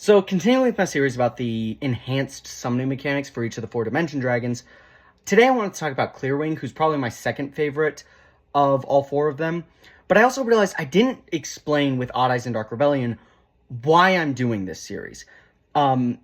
So, continuing with my series about the enhanced summoning mechanics for each of the 4 Dimension dragons, today I wanted to talk about Clearwing, who's probably my second favorite of all 4 of them. But I also realized I didn't explain with Odd Eyes and Dark Rebellion why I'm doing this series. And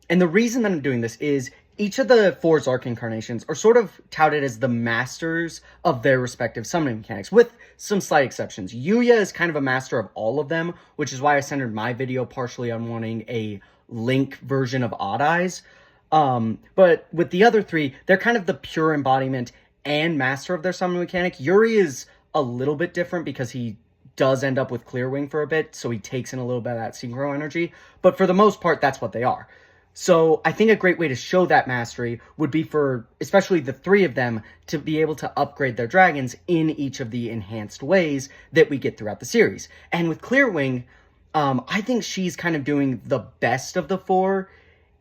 the reason that I'm doing this is each of the 4 Zark incarnations are sort of touted as the masters of their respective summoning mechanics, with some slight exceptions. Yuya is kind of a master of all of them, which is why I centered my video partially on wanting a Link version of Odd Eyes. But with the other 3, they're kind of the pure embodiment and master of their summoning mechanic. Yuri is a little bit different because he does end up with Clearwing for a bit, so he takes in a little bit of that synchro energy. But for the most part, that's what they are. So I think a great way to show that mastery would be for, especially the 3 of them, to be able to upgrade their dragons in each of the enhanced ways that we get throughout the series. And with Clearwing, I think she's kind of doing the best of the 4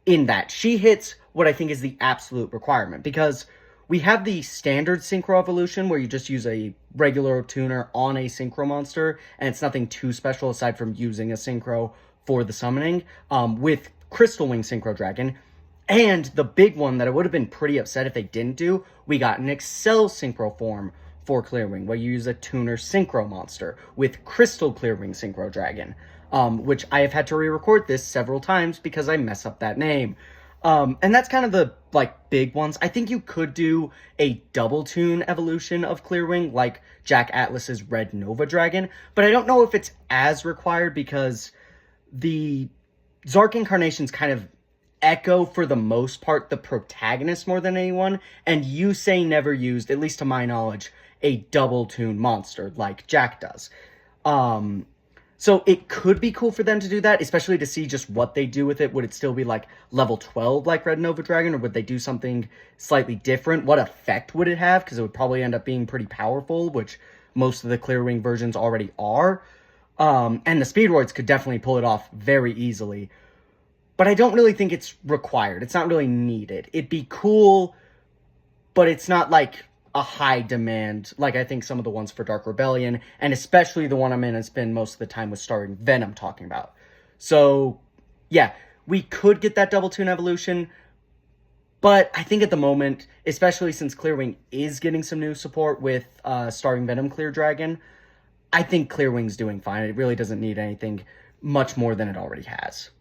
in that she hits what I think is the absolute requirement. Because we have the standard synchro evolution where you just use a regular tuner on a synchro monster, and it's nothing too special aside from using a synchro for the summoning, with Crystal Wing Synchro Dragon. And the big one that I would have been pretty upset if they didn't do, we got an Accel Synchro form for Clearwing, where you use a tuner Synchro monster with Crystal Clearwing Synchro Dragon, which I have had to re-record this several times because I mess up that name. And that's kind of the, big ones. I think you could do a double tune evolution of Clearwing, like Jack Atlas's Red Nova Dragon, but I don't know if it's as required because the Zark incarnations kind of echo, for the most part, the protagonist more than anyone, and Yusei never used, at least to my knowledge, a double-tune monster like Jack does. So it could be cool for them to do that, especially to see just what they do with it. Would it still be level 12 like Red Nova Dragon, or would they do something slightly different? What effect would it have? Because it would probably end up being pretty powerful, which most of the Clearwing versions already are. And the Speedroids could definitely pull it off very easily. But I don't really think it's required. It's not really needed. It'd be cool, but it's not a high demand like I think some of the ones for Dark Rebellion, and especially the one I'm in and spend most of the time with starring Venom talking about. So, yeah, we could get that double tune evolution, but I think at the moment, especially since Clearwing is getting some new support with starring Venom Clear Dragon, I think Clearwing's doing fine. It really doesn't need anything much more than it already has.